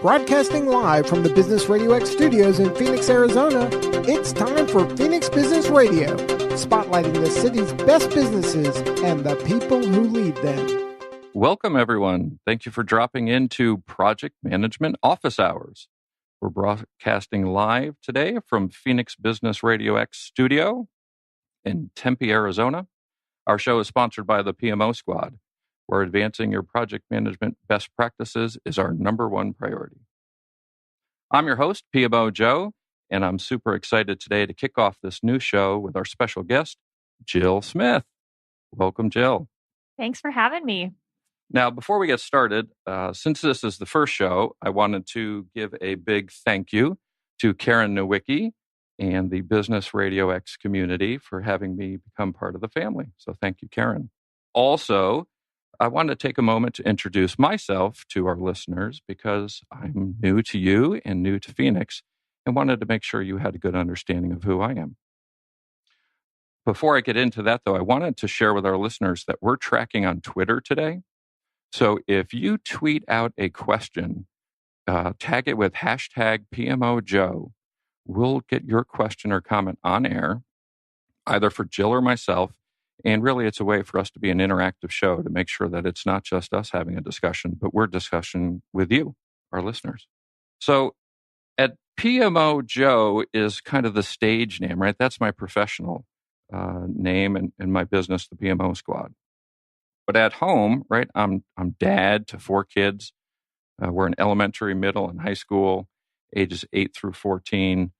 Broadcasting live from the Business Radio X studios in Phoenix, Arizona, it's time for Phoenix Business Radio, spotlighting the city's best businesses and the people who lead them. Welcome, everyone. Thank you for dropping into Project Management Office Hours. We're broadcasting live today from Phoenix Business Radio X studio in Tempe, Arizona. Our show is sponsored by the PMO Squad, where advancing your project management best practices is our number one priority. I'm your host, PMO Joe, and I'm super excited today to kick off this new show with our special guest, Jill Smith. Welcome, Jill. Thanks for having me. Now, before we get started, since this is the first show, I wanted to give a big thank you to Karen Nowicki and the Business Radio X community for having me become part of the family. So thank you, Karen. Also, I wanted to take a moment to introduce myself to our listeners because I'm new to you and new to Phoenix and wanted to make sure you had a good understanding of who I am. Before I get into that, though, I wanted to share with our listeners that we're tracking on Twitter today. So if you tweet out a question, tag it with hashtag PMO Joe, we'll get your question or comment on air, either for Jill or myself. And really, it's a way for us to be an interactive show to make sure that it's not just us having a discussion, but we're discussing with you, our listeners. So at PMO Joe is kind of the stage name, right? That's my professional name and my business, the PMO Squad. But at home, right, I'm dad to 4 kids. We're in elementary, middle, and high school, ages 8 through 14.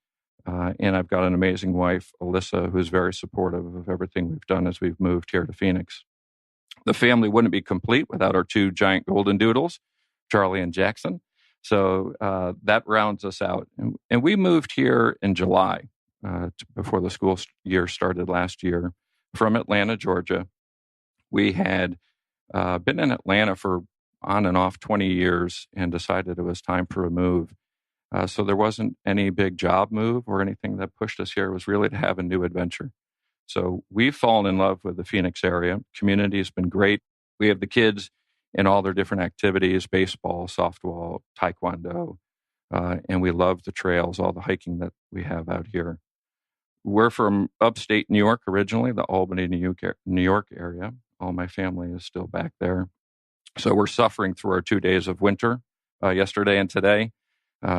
And I've got an amazing wife, Alyssa, who's very supportive of everything we've done as we've moved here to Phoenix. The family wouldn't be complete without our 2 giant golden doodles, Charlie and Jackson. So that rounds us out. And we moved here in July, before the school year started last year, from Atlanta, Georgia. We had been in Atlanta for on and off 20 years and decided it was time for a move. So there wasn't any big job move or anything that pushed us here. It was really to have a new adventure. So we've fallen in love with the Phoenix area. Community has been great. We have the kids in all their different activities, baseball, softball, taekwondo, and we love the trails, all the hiking that we have out here. We're from upstate New York originally, the Albany, New York area. All my family is still back there. So we're suffering through our 2 days of winter, yesterday and today.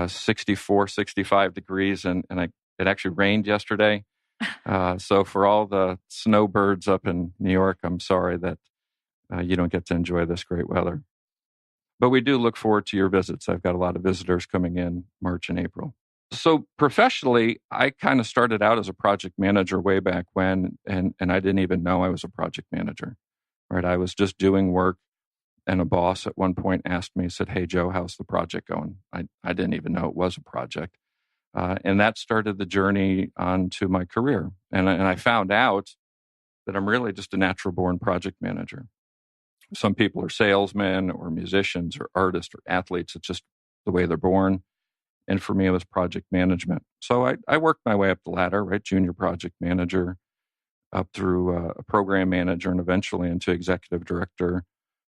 64, 65 degrees, and it actually rained yesterday. So for all the snowbirds up in New York, I'm sorry that you don't get to enjoy this great weather. But we do look forward to your visits. I've got a lot of visitors coming in March and April. So professionally, I kind of started out as a project manager way back when, and I didn't even know I was a project manager. Right? I was just doing work. And a boss at one point asked me, said, "Hey, Joe, how's the project going?" I didn't even know it was a project. And that started the journey onto my career. And I found out that I'm really just a natural-born project manager. Some people are salesmen or musicians or artists or athletes. It's just the way they're born. And for me, it was project management. So I worked my way up the ladder, right? Junior project manager, up through a program manager, and eventually into executive director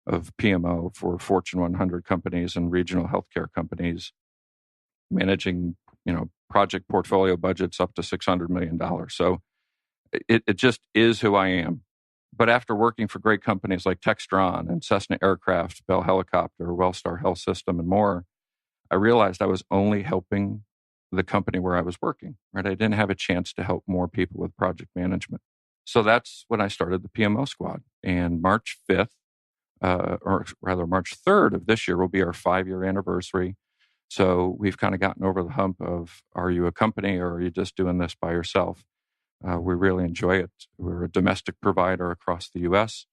of PMO for Fortune 100 companies and regional healthcare companies, managing, project portfolio budgets up to $600 million. So it just is who I am. But after working for great companies like Textron and Cessna Aircraft, Bell Helicopter, Wellstar Health System, and more, I realized I was only helping the company where I was working, right? I didn't have a chance to help more people with project management. So that's when I started the PMO Squad. And March 5th, or rather March 3rd of this year will be our 5-year anniversary. So we've kind of gotten over the hump of, are you a company or are you just doing this by yourself? We really enjoy it. We're a domestic provider across the U.S.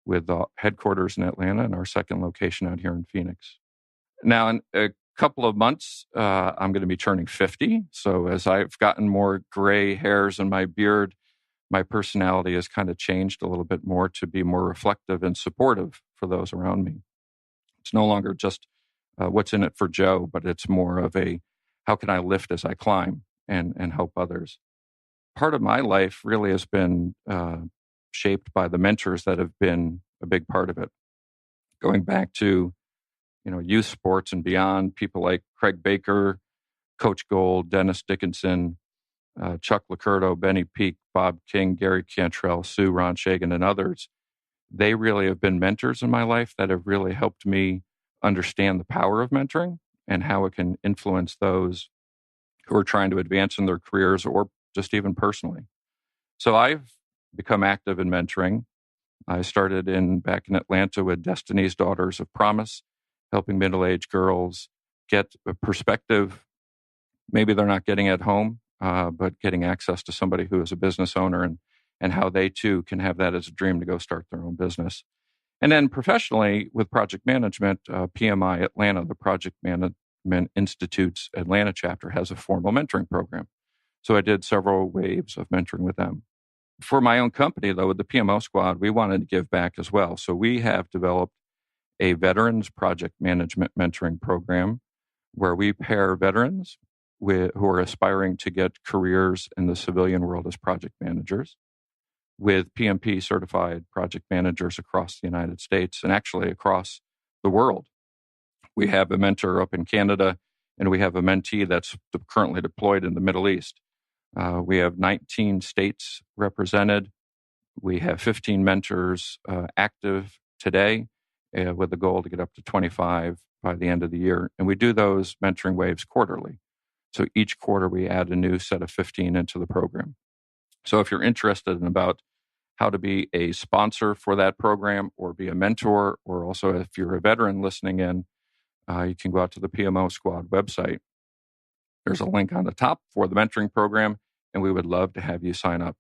with headquarters in Atlanta and our second location out here in Phoenix. Now, in a couple of months, I'm going to be turning 50. So as I've gotten more gray hairs in my beard, my personality has kind of changed a little bit more to be more reflective and supportive for those around me. It's no longer just what's in it for Joe, but it's more of a, how can I lift as I climb and help others? Part of my life really has been shaped by the mentors that have been a big part of it. Going back to youth sports and beyond. People like Craig Baker, Coach Gold, Dennis Dickinson, Chuck Lacurdo, Benny Peak, Bob King, Gary Cantrell, Sue Ron Shagan, and others. They really have been mentors in my life that have really helped me understand the power of mentoring and how it can influence those who are trying to advance in their careers or just even personally. So I've become active in mentoring. I started back in Atlanta with Destiny's Daughters of Promise, helping middle-aged girls get a perspective maybe they're not getting at home, but getting access to somebody who is a business owner and how they too can have that as a dream to go start their own business. And then professionally with project management, PMI Atlanta, the Project Management Institute's Atlanta chapter, has a formal mentoring program. So I did several waves of mentoring with them. For my own company, though, with the PMO squad, we wanted to give back as well. So we have developed a veterans project management mentoring program where we pair veterans who are aspiring to get careers in the civilian world as project managers with PMP certified project managers across the United States and actually across the world. We have a mentor up in Canada, and we have a mentee that's currently deployed in the Middle East. We have 19 states represented. We have 15 mentors active today with the goal to get up to 25 by the end of the year. And we do those mentoring waves quarterly. So each quarter we add a new set of 15 into the program. So if you're interested in about how to be a sponsor for that program or be a mentor, or also if you're a veteran listening in, you can go out to the PMO Squad website. There's a link on the top for the mentoring program, and we would love to have you sign up.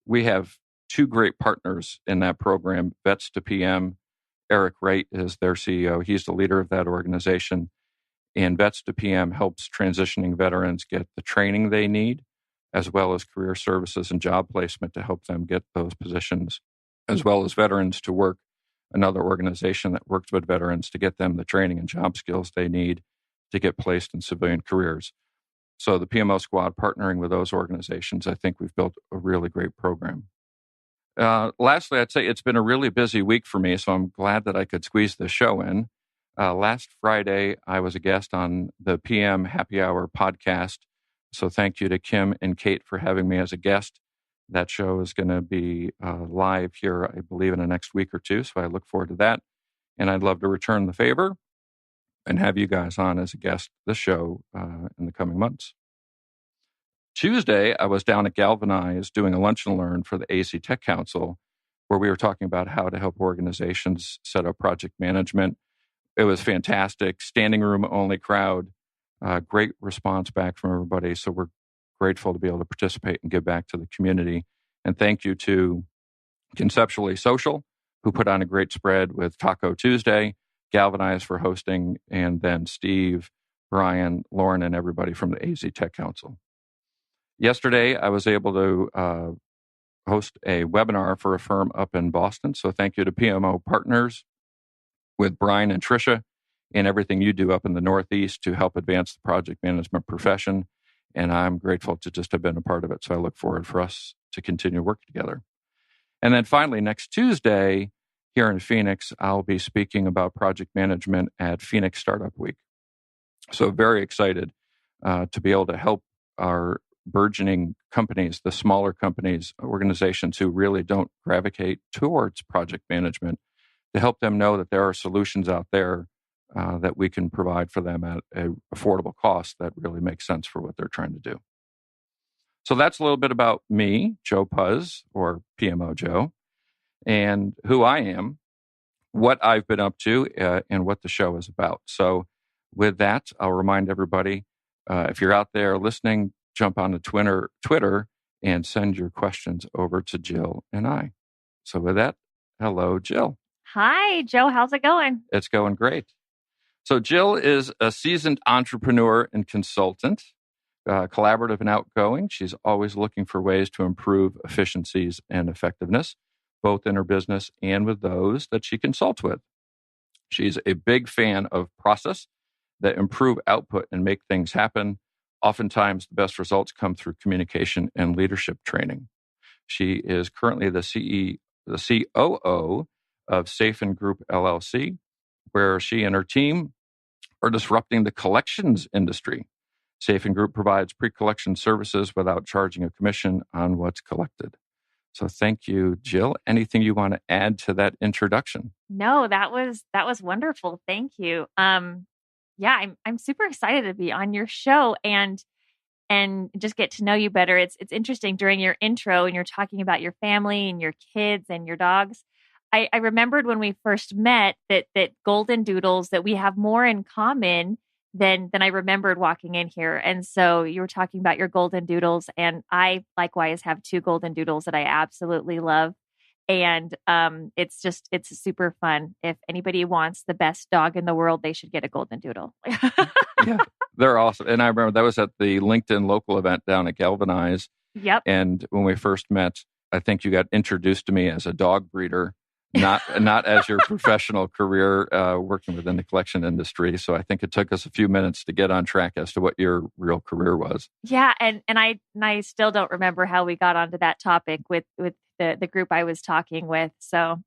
We have two great partners in that program, Vets to PM. Eric Wright is their CEO. He's the leader of that organization. And Vets to PM helps transitioning veterans get the training they need, as well as career services and job placement to help them get those positions, as well as veterans to work another organization that works with veterans to get them the training and job skills they need to get placed in civilian careers. So the PMO squad partnering with those organizations, I think we've built a really great program. Lastly, I'd say it's been a really busy week for me, so I'm glad that I could squeeze this show in. Last Friday, I was a guest on the PM Happy Hour podcast. So thank you to Kim and Kate for having me as a guest. That show is going to be live here, I believe, in the next week or two. So I look forward to that. And I'd love to return the favor and have you guys on as a guest this show in the coming months. Tuesday, I was down at Galvanize doing a lunch and learn for the AC Tech Council, where we were talking about how to help organizations set up project management. It was fantastic, standing room only crowd, great response back from everybody. So we're grateful to be able to participate and give back to the community. And thank you to Conceptually Social, who put on a great spread with Taco Tuesday, Galvanize for hosting, and then Steve, Brian, Lauren, and everybody from the AZ Tech Council. Yesterday, I was able to host a webinar for a firm up in Boston. So thank you to PMO Partners with Brian and Tricia and everything you do up in the Northeast to help advance the project management profession. And I'm grateful to just have been a part of it. So I look forward for us to continue work together. And then finally, next Tuesday here in Phoenix, I'll be speaking about project management at Phoenix Startup Week. So very excited to be able to help our burgeoning companies, the smaller companies, organizations who really don't gravitate towards project management, to help them know that there are solutions out there that we can provide for them at an affordable cost that really makes sense for what they're trying to do. So that's a little bit about me, Joe Puz, or PMO Joe, and who I am, what I've been up to, and what the show is about. So with that, I'll remind everybody, if you're out there listening, jump on to Twitter and send your questions over to Jill and I. So with that, hello, Jill. Hi, Joe. How's it going? It's going great. So Jill is a seasoned entrepreneur and consultant, collaborative and outgoing. She's always looking for ways to improve efficiencies and effectiveness, both in her business and with those that she consults with. She's a big fan of process that improve output and make things happen. Oftentimes, the best results come through communication and leadership training. She is currently the COO of Safen Group LLC, where she and her team are disrupting the collections industry. Safen Group provides pre-collection services without charging a commission on what's collected. So thank you, Jill. Anything you want to add to that introduction? No, that was wonderful. Thank you. Yeah, I'm super excited to be on your show and just get to know you better. It's interesting during your intro and you're talking about your family and your kids and your dogs. I remembered when we first met that golden doodles, that we have more in common than I remembered walking in here. And so you were talking about your golden doodles, and I likewise have two golden doodles that I absolutely love. And it's super fun. If anybody wants the best dog in the world, they should get a golden doodle. Yeah, they're awesome. And I remember that was at the LinkedIn local event down at Galvanize. Yep. And when we first met, I think you got introduced to me as a dog breeder, not as your professional career working within the collection industry. So I think it took us a few minutes to get on track as to what your real career was. Yeah, and I still don't remember how we got onto that topic with the group I was talking with. So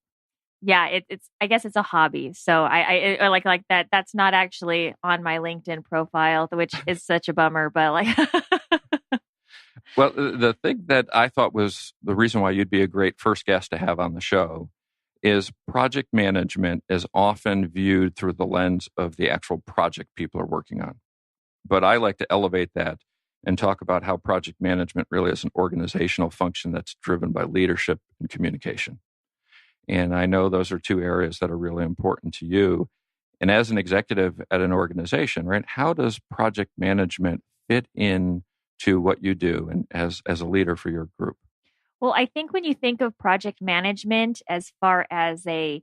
yeah, it's I guess it's a hobby. So I like that. That's not actually on my LinkedIn profile, which is such a bummer. But like, Well, the thing that I thought was the reason why you'd be a great first guest to have on the show is project management is often viewed through the lens of the actual project people are working on. But I like to elevate that and talk about how project management really is an organizational function that's driven by leadership and communication. And I know those are two areas that are really important to you. And as an executive at an organization, right, how does project management fit in to what you do and as a leader for your group? well, I think when you think of project management as far as a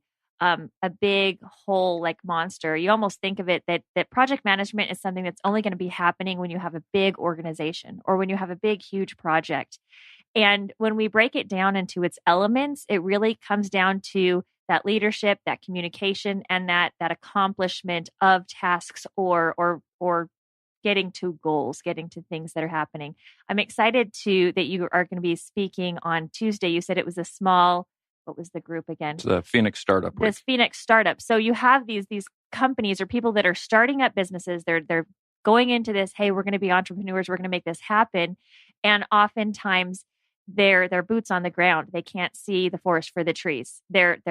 big whole like monster, you almost think of it that project management is something that's only going to be happening when you have a big organization or when you have a big, huge project. And when we break it down into its elements, it really comes down to that leadership, that communication, and that accomplishment of tasks or getting to goals, getting to things that are happening. I'm excited that you are going to be speaking on Tuesday. You said it was a small, what was the group again? It's the Phoenix Startup Week. This Phoenix Startup. So you have these companies or people that are starting up businesses. They're going into this, hey, we're going to be entrepreneurs, we're going to make this happen. And oftentimes they're boots on the ground. They can't see the forest for the trees. They're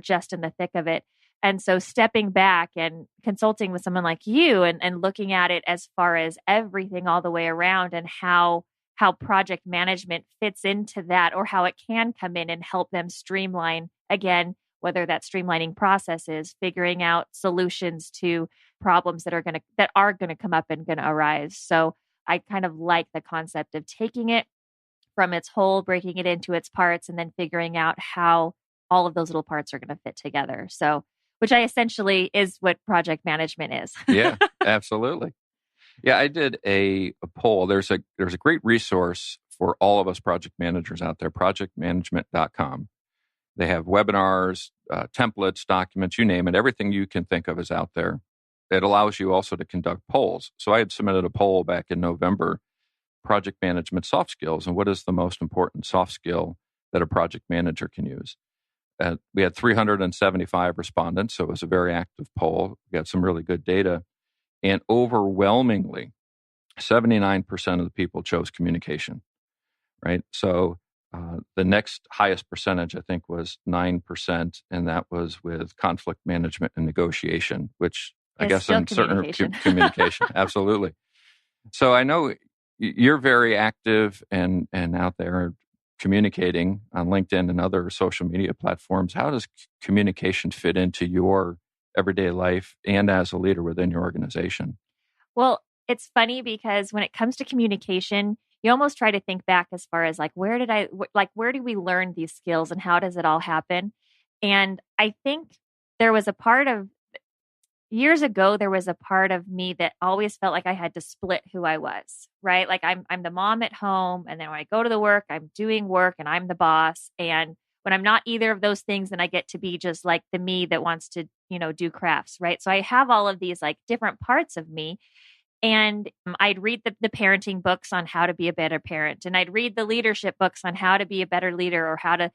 just in the thick of it. And so stepping back and consulting with someone like you and looking at it as far as everything all the way around and how project management fits into that, or how it can come in and help them streamline, again, whether that streamlining process is figuring out solutions to problems that are going to come up and going to arise. So I kind of like the concept of taking it from its whole, breaking it into its parts, and then figuring out how all of those little parts are going to fit together. So, which I essentially is what project management is. Yeah, absolutely. Yeah, I did a poll. There's a great resource for all of us project managers out there, projectmanagement.com. They have webinars, templates, documents, you name it. Everything you can think of is out there. It allows you also to conduct polls. So I had submitted a poll back in November, project management soft skills, and what is the most important soft skill that a project manager can use. We had 375 respondents, so it was a very active poll. We got some really good data. And overwhelmingly, 79% of the people chose communication, right? So the next highest percentage, I think, was 9%, and that was with conflict management and negotiation, which I guess in certain communication. Absolutely. So I know you're very active and out there communicating on LinkedIn and other social media platforms. How does communication fit into your everyday life and as a leader within your organization? Well, it's funny because when it comes to communication, you almost try to think back as far as like, where do we learn these skills and how does it all happen? And I think years ago, there was a part of me that always felt like I had to split who I was, right? Like I'm the mom at home, and then when I go to the work, I'm doing work and I'm the boss. And when I'm not either of those things, then I get to be just like the me that wants to, do crafts, right? So I have all of these like different parts of me. And I'd read the parenting books on how to be a better parent, and I'd read the leadership books on how to be a better leader, or how to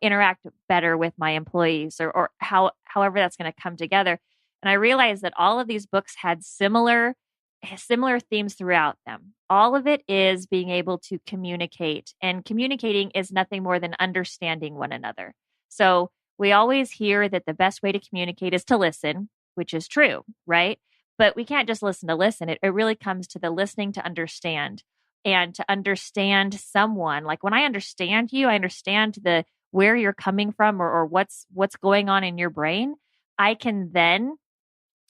interact better with my employees, or however that's going to come together. And I realized that all of these books had similar themes throughout them. All of it is being able to communicate, and communicating is nothing more than understanding one another. So we always hear that the best way to communicate is to listen, which is true, right? But we can't just listen to listen. It really comes to the listening to understand, and to understand someone. Like when I understand you, I understand where you're coming from, or what's going on in your brain. I can then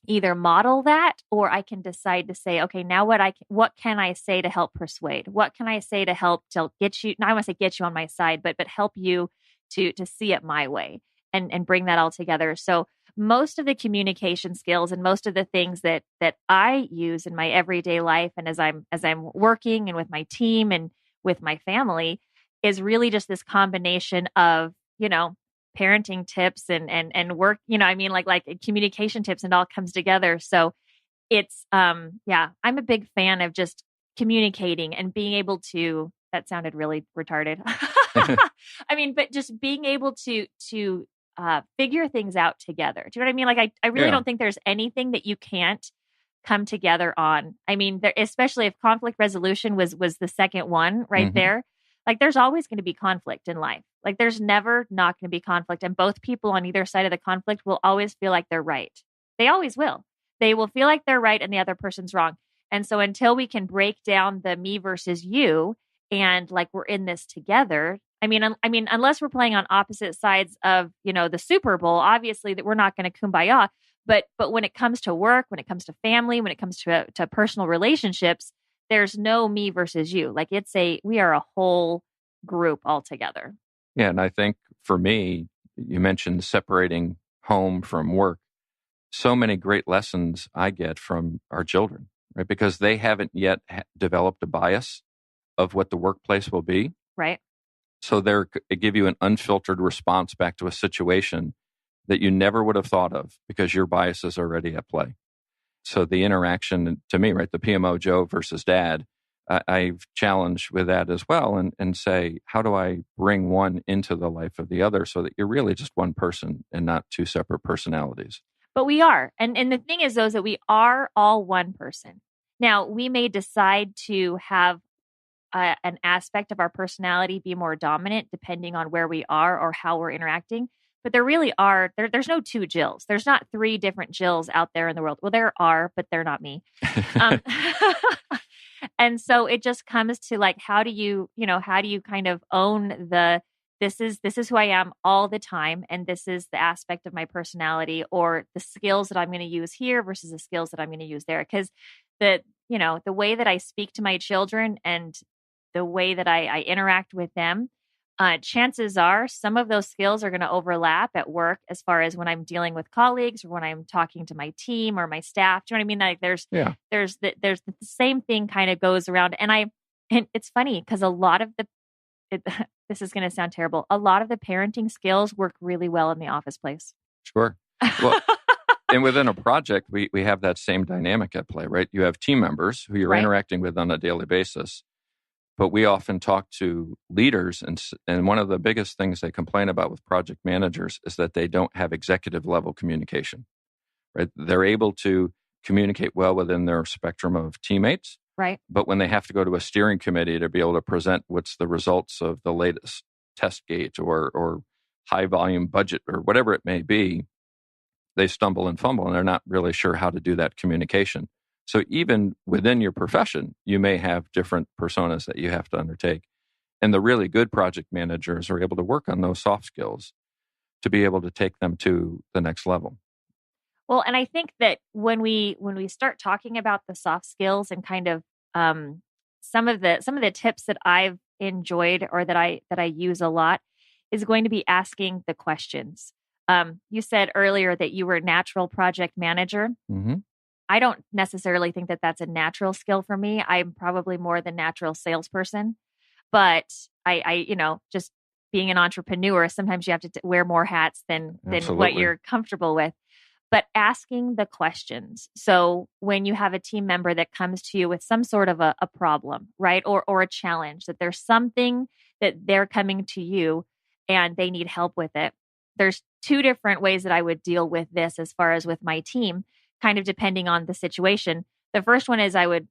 either model that, or I can decide to say, okay, now what can I say to help persuade? What can I say to help to get you? Now I want to say get you on my side, but help you to see it my way, and bring that all together. So most of the communication skills and most of the things that I use in my everyday life, and as I'm working and with my team and with my family, is really just this combination of, parenting tips and work, like communication tips, and it all comes together. So it's, I'm a big fan of just communicating and being able to, that sounded really retarded. But just being able to figure things out together. Do you know what I mean? Like, I really don't think there's anything that you can't come together on. Especially if conflict resolution was the second one right there. Like, there's always going to be conflict in life. Like, there's never not going to be conflict. And both people on either side of the conflict will always feel like they're right. They always will. They will feel like they're right and the other person's wrong. And so until we can break down the me versus you, and like we're in this together, unless we're playing on opposite sides of, the Super Bowl, obviously that we're not going to kumbaya. But when it comes to work, when it comes to family, when it comes to personal relationships, there's no me versus you. Like, we are a whole group all together. Yeah. And I think for me, you mentioned separating home from work. So many great lessons I get from our children, right? Because they haven't yet developed a bias of what the workplace will be. Right. So they give you an unfiltered response back to a situation that you never would have thought of because your bias is already at play. So the interaction, to me, right, the PMO Joe versus Dad, I've challenged with that as well, and say, how do I bring one into the life of the other so that you're really just one person and not two separate personalities? But we are. And the thing is, though, is that we are all one person. Now, we may decide to have an aspect of our personality be more dominant depending on where we are or how we're interacting. But there really are, there's no two Jills. There's not three different Jills out there in the world. Well, there are, but they're not me. And so it just comes to like, how do you kind of own this is who I am all the time. And this is the aspect of my personality, or the skills that I'm going to use here versus the skills that I'm going to use there. Because the way that I speak to my children and the way that I interact with them, chances are some of those skills are going to overlap at work, as far as when I'm dealing with colleagues or when I'm talking to my team or my staff. Do you know what I mean? Like there's the same thing kind of goes around. And it's funny because a lot of this is going to sound terrible. A lot of the parenting skills work really well in the office place. Sure. Well, and within a project, we have that same dynamic at play, right? You have team members who you're interacting with on a daily basis. But we often talk to leaders, and one of the biggest things they complain about with project managers is that they don't have executive level communication, right? They're able to communicate well within their spectrum of teammates, right? But when they have to go to a steering committee to be able to present what's the results of the latest test gate or high volume budget or whatever it may be, they stumble and fumble, and they're not really sure how to do that communication. So even within your profession, you may have different personas that you have to undertake. And the really good project managers are able to work on those soft skills to be able to take them to the next level. Well, and I think that when we start talking about the soft skills and kind of some of the tips that I've enjoyed or that I use a lot is going to be asking the questions. You said earlier that you were a natural project manager. Mm-hmm. I don't necessarily think that that's a natural skill for me. I'm probably more the natural salesperson, but I just being an entrepreneur, sometimes you have to wear more hats than what you're comfortable with. but asking the questions. So when you have a team member that comes to you with some sort of a problem, right? Or a challenge, that there's something that they're coming to you and they need help with it. There's two different ways that I would deal with this as far as with my team, kind of depending on the situation. The first one is I would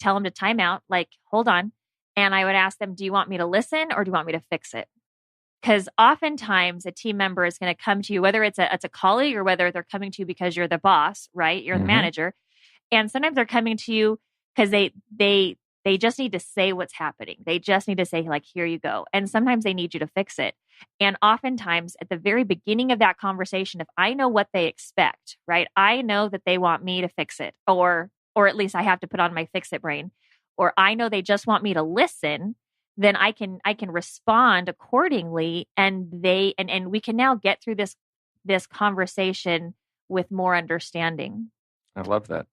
tell them to time out, like, hold on. And I would ask them, do you want me to listen or do you want me to fix it? Because oftentimes a team member is going to come to you, whether it's a colleague or whether they're coming to you because you're the boss, right? You're the manager. And sometimes they're coming to you because they just need to say what's happening. They just need to say, like, here you go. And sometimes they need you to fix it. And oftentimes at the very beginning of that conversation, if I know what they expect, right? I know that they want me to fix it, or at least I have to put on my fix it brain, or I know they just want me to listen, then I can respond accordingly, and we can now get through this conversation with more understanding. I love that.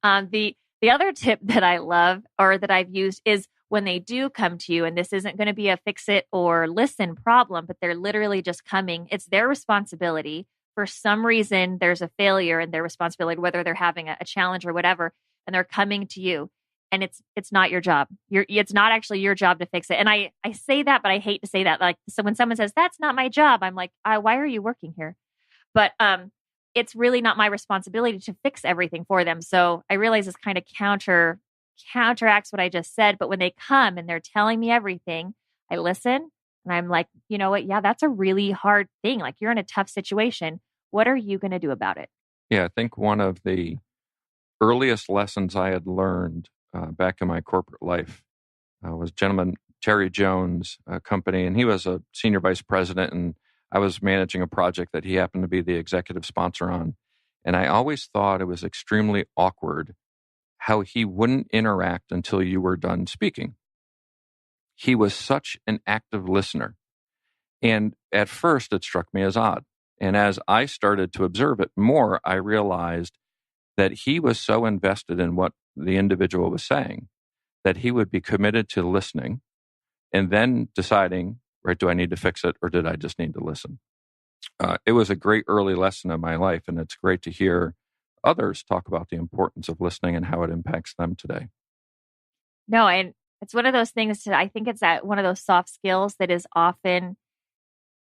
The other tip that I love, or that I've used, is when they do come to you, and this isn't going to be a fix it or listen problem, but they're literally just coming. It's their responsibility. For some reason, there's a failure in their responsibility, whether they're having a challenge or whatever, and they're coming to you. And it's not your job. It's not actually your job to fix it. And I say that, but I hate to say that. Like, so when someone says, that's not my job, I'm like, why are you working here? But it's really not my responsibility to fix everything for them. So I realize this kind of counteracts what I just said. But when they come and they're telling me everything, I listen and I'm like, you know what? Yeah, that's a really hard thing. Like, you're in a tough situation. What are you going to do about it? Yeah, I think one of the earliest lessons I had learned back in my corporate life was a gentleman, Terry Jones, company, and he was a senior vice president, and I was managing a project that he happened to be the executive sponsor on. And I always thought it was extremely awkward how he wouldn't interact until you were done speaking. He was such an active listener. And at first, it struck me as odd. And as I started to observe it more, I realized that he was so invested in what the individual was saying that he would be committed to listening and then deciding, right, do I need to fix it or did I just need to listen? It was a great early lesson in my life, and it's great to hear others talk about the importance of listening and how it impacts them today. No, and it's one of those things I think it's one of those soft skills that is often,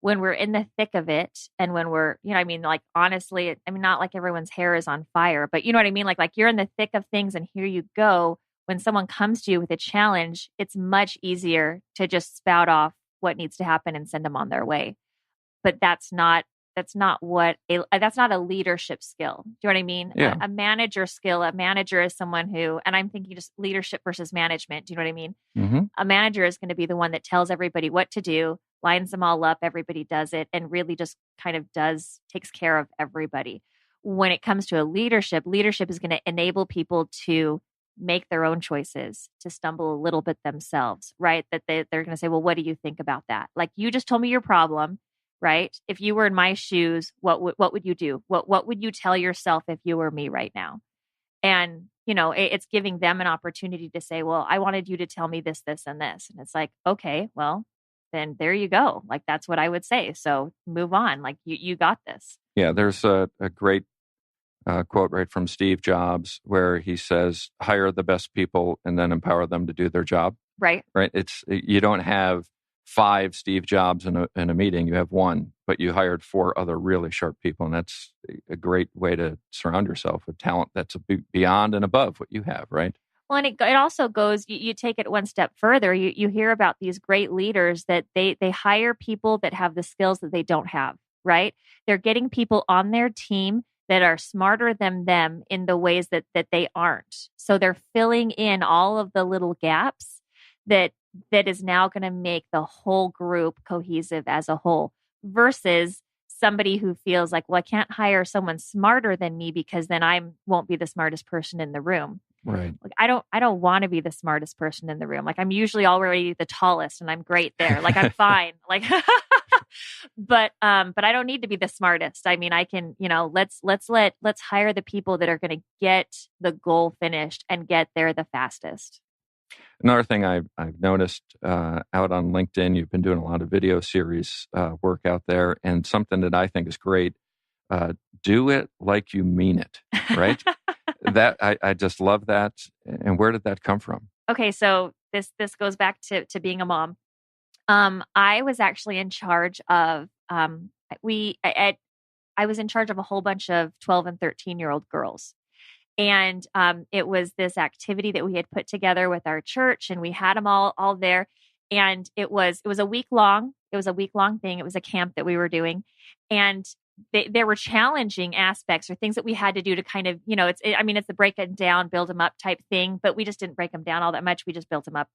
when we're in the thick of it, and when we're, like, honestly, not like everyone's hair is on fire, but you know what I mean? Like you're in the thick of things and here you go. When someone comes to you with a challenge, it's much easier to just spout off what needs to happen and send them on their way. But that's not a leadership skill. Do you know what I mean? Yeah. A manager skill. A manager is someone who, and I'm thinking just leadership versus management. Do you know what I mean? Mm-hmm. A manager is going to be the one that tells everybody what to do, lines them all up, everybody does it, and really just kind of takes care of everybody. When it comes to leadership is going to enable people to make their own choices, to stumble a little bit themselves, right? That they're going to say, well, what do you think about that? Like, you just told me your problem, right? If you were in my shoes, what would you do? What would you tell yourself if you were me right now? And, it's giving them an opportunity to say, well, I wanted you to tell me this, this, and this. And it's like, okay, well, then there you go. Like, that's what I would say. So move on. Like, you got this. Yeah, there's a great quote right from Steve Jobs where he says, hire the best people and then empower them to do their job. Right. Right. You don't have 5 Steve Jobs in a meeting. You have one, but you hired 4 other really sharp people. And that's a great way to surround yourself with talent that's beyond and above what you have, right? Well, and it also goes, you take it one step further. You hear about these great leaders that they hire people that have the skills that they don't have, right? They're getting people on their team that are smarter than them in the ways that they aren't. So they're filling in all of the little gaps that is now going to make the whole group cohesive as a whole, versus somebody who feels like, well, I can't hire someone smarter than me because then I won't be the smartest person in the room. Right. Like, I don't want to be the smartest person in the room. Like, I'm usually already the tallest and I'm great there. Like, I'm fine. Like, but I don't need to be the smartest. I mean, I can, let's hire the people that are going to get the goal finished and get there the fastest. Another thing I've noticed out on LinkedIn, you've been doing a lot of video series work out there, and something that I think is great. do it like you mean it, right? That I just love that. And where did that come from? Okay, so this goes back to being a mom. I was actually in charge of I was in charge of a whole bunch of 12 and 13-year-old girls. And it was this activity that we had put together with our church, and we had them all there. And it was a week long. It was a week long thing. It was a camp that we were doing, and there were challenging aspects or things that we had to do to kind of, it's the break it down, build them up type thing. But we just didn't break them down all that much. We just built them up.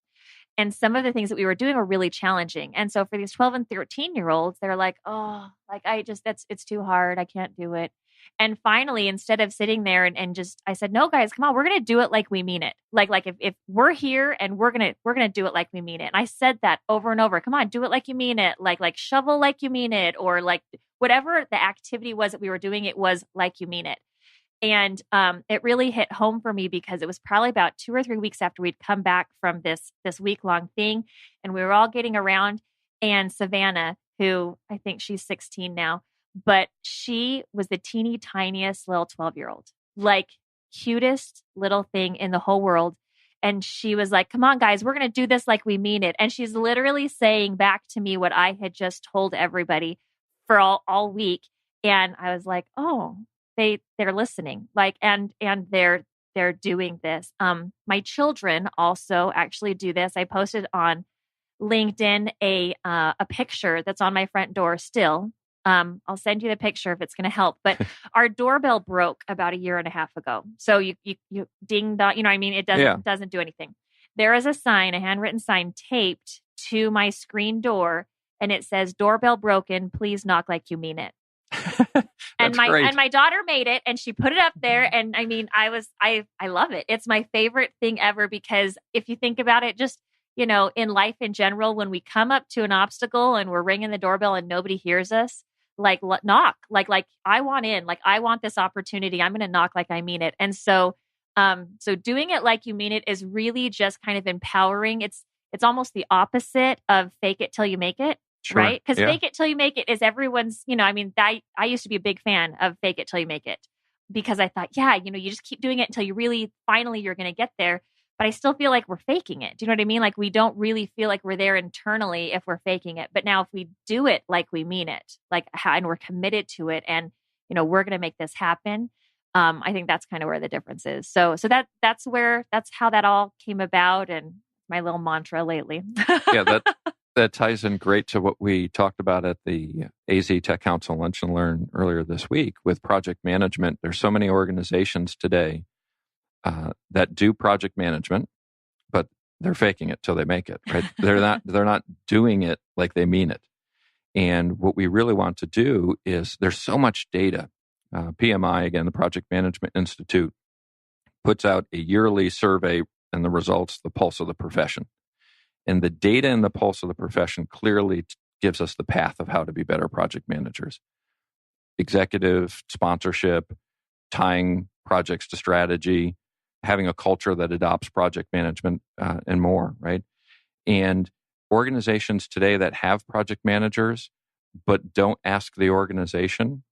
And some of the things that we were doing were really challenging. And so for these 12 and 13-year-olds, they're like, oh, like it's too hard. I can't do it. And finally, instead of sitting there and just, I said, no, guys, come on, we're going to do it like we mean it. Like if we're here and we're going to do it like we mean it. And I said that over and over. Come on, do it like you mean it. Like shovel like you mean it, or like whatever the activity was that we were doing, it was like you mean it. And it really hit home for me because it was probably about 2 or 3 weeks after we'd come back from this week-long thing, and we were all getting around. And Savannah, who I think she's 16 now, but she was the teeny tiniest little 12-year-old, like cutest little thing in the whole world. And she was like, come on, guys, we're going to do this like we mean it. And she's literally saying back to me what I had just told everybody for all week. And I was like, oh, they're listening, like, and they're doing this. My children also actually do this. I posted on LinkedIn a picture that's on my front door still. I'll send you the picture if it's going to help. But our doorbell broke about 1.5 years ago. So you ding dong, it doesn't do anything. There is a sign, a handwritten sign taped to my screen door, and it says, "Doorbell broken. Please knock like you mean it." And my daughter made it, and she put it up there. And I love it. It's my favorite thing ever, because if you think about it, just, in life in general, when we come up to an obstacle and we're ringing the doorbell and nobody hears us, like knock, like I want in, like I want this opportunity. I'm going to knock like I mean it. And so doing it like you mean it is really just kind of empowering. It's almost the opposite of fake it till you make it. Sure. Right? Because fake it till you make it is everyone's, I used to be a big fan of fake it till you make it, because I thought, you just keep doing it until finally you're going to get there. But I still feel like we're faking it. Do you know what I mean? Like we don't really feel like we're there internally if we're faking it. But now if we do it like we mean it, and we're committed to it, and, we're going to make this happen. I think that's kind of where the difference is. So that's how that all came about, and my little mantra lately. Yeah, that ties in great to what we talked about at the AZ Tech Council Lunch and Learn earlier this week with project management. There's so many organizations today that do project management, but they're faking it till they make it, right? They're not doing it like they mean it. And what we really want to do is, there's so much data. PMI, again, the Project Management Institute, puts out a yearly survey, and the results, the pulse of the profession. And the data in the pulse of the profession clearly gives us the path of how to be better project managers. Executive sponsorship, tying projects to strategy, having a culture that adopts project management, and more, right? And organizations today that have project managers but don't ask the organization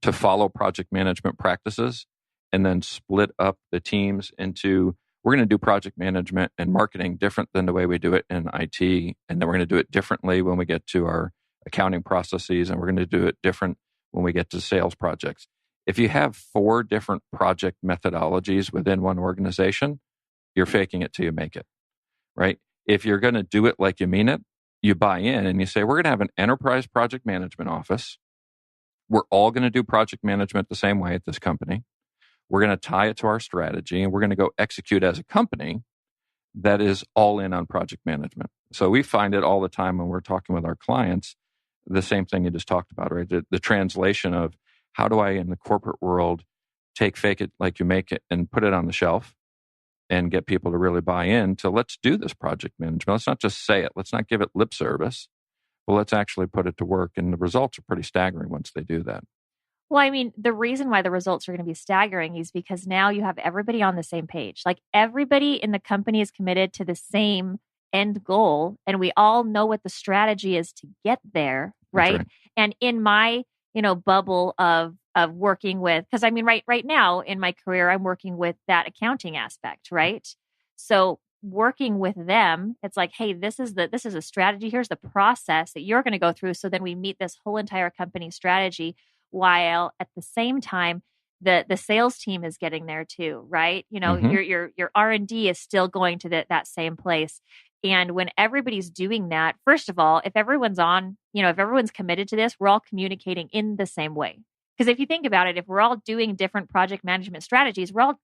to follow project management practices, and then split up the teams into, we're going to do project management and marketing different than the way we do it in IT. And then we're going to do it differently when we get to our accounting processes. And we're going to do it different when we get to sales projects. If you have 4 different project methodologies within one organization, you're faking it till you make it, right? If you're going to do it like you mean it, you buy in and you say, we're going to have an enterprise project management office. We're all going to do project management the same way at this company. We're going to tie it to our strategy, and we're going to go execute as a company that is all in on project management. So we find it all the time when we're talking with our clients, the same thing you just talked about, right? The translation of, how do I, in the corporate world, take fake it like you make it and put it on the shelf and get people to really buy in to, let's do this project management. Let's not just say it. Let's not give it lip service, but let's actually put it to work. And the results are pretty staggering once they do that. Well, the reason why the results are going to be staggering is because now you have everybody on the same page. Like everybody in the company is committed to the same end goal, and we all know what the strategy is to get there, right? And in my bubble of working with, because I mean, right now in my career, I'm working with that accounting aspect, right? So working with them, it's like, hey, this is a strategy. Here's the process that you're going to go through. So then we meet this whole entire company strategy, while at the same time, the sales team is getting there too, right? Your R&D is still going to that same place. And when everybody's doing that, first of all, if everyone's committed to this, we're all communicating in the same way. Because if you think about it, if we're all doing different project management strategies, we're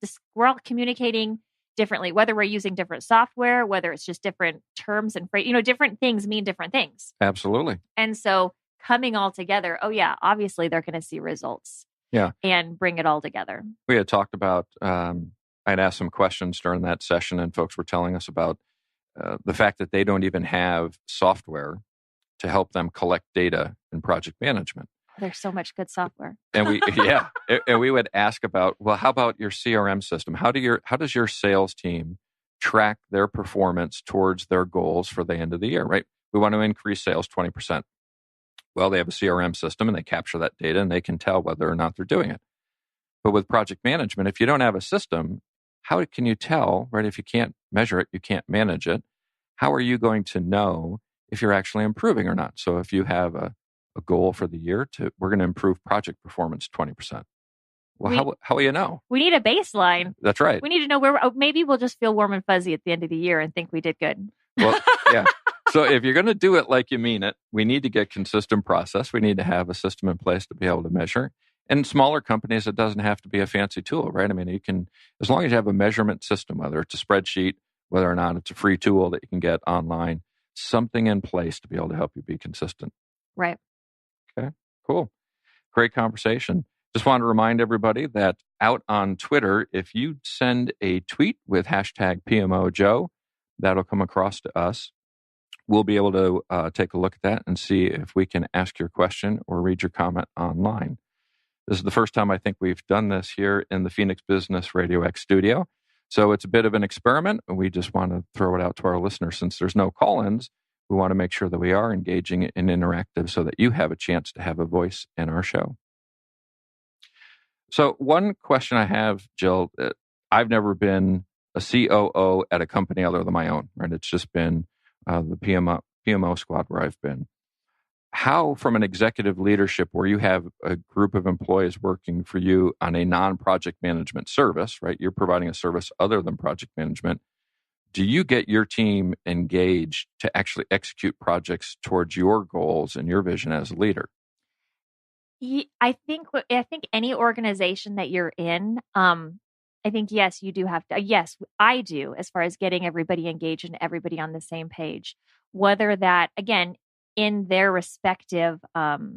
all communicating differently, whether we're using different software, whether it's just different terms and phrase, different things mean different things. Absolutely. And so coming all together, oh yeah, obviously they're going to see results. Yeah. And bring it all together. We had talked about, I'd asked some questions during that session, and folks were telling us about the fact that they don't even have software to help them collect data in project management. There's so much good software. And we would ask about, well, how about your CRM system? How does your sales team track their performance towards their goals for the end of the year, right? We want to increase sales 20%. Well, they have a CRM system and they capture that data and they can tell whether or not they're doing it. But with project management, if you don't have a system, how can you tell, right? If you can't measure it, you can't manage it. How are you going to know if you're actually improving or not? So if you have a goal for the year we're going to improve project performance 20%. Well, how will you know? We need a baseline. That's right. We need to know maybe we'll just feel warm and fuzzy at the end of the year and think we did good. Well, yeah. So if you're going to do it like you mean it, we need to get consistent process. We need to have a system in place to be able to measure. And smaller companies, it doesn't have to be a fancy tool, right? I mean, you can, as long as you have a measurement system, whether it's a spreadsheet, whether or not it's a free tool that you can get online, something in place to be able to help you be consistent. Right. Okay, cool. Great conversation. Just want to remind everybody that out on Twitter, if you send a tweet with hashtag PMO Joe, that'll come across to us. We'll be able to take a look at that and see if we can ask your question or read your comment online. This is the first time I think we've done this here in the Phoenix Business Radio X studio. So it's a bit of an experiment, and we just want to throw it out to our listeners. Since there's no call-ins, we want to make sure that we are engaging and interactive so that you have a chance to have a voice in our show. So one question I have, Jill, I've never been a COO at a company other than my own, right? It's just been the PMO squad where I've been. How, from an executive leadership where you have a group of employees working for you on a non-project management service, right? You're providing a service other than project management. Do you get your team engaged to actually execute projects towards your goals and your vision as a leader? I think any organization that you're in, I think, yes, you do have to. Yes, I do, as far as getting everybody engaged and everybody on the same page. Whether that, again, in their respective roles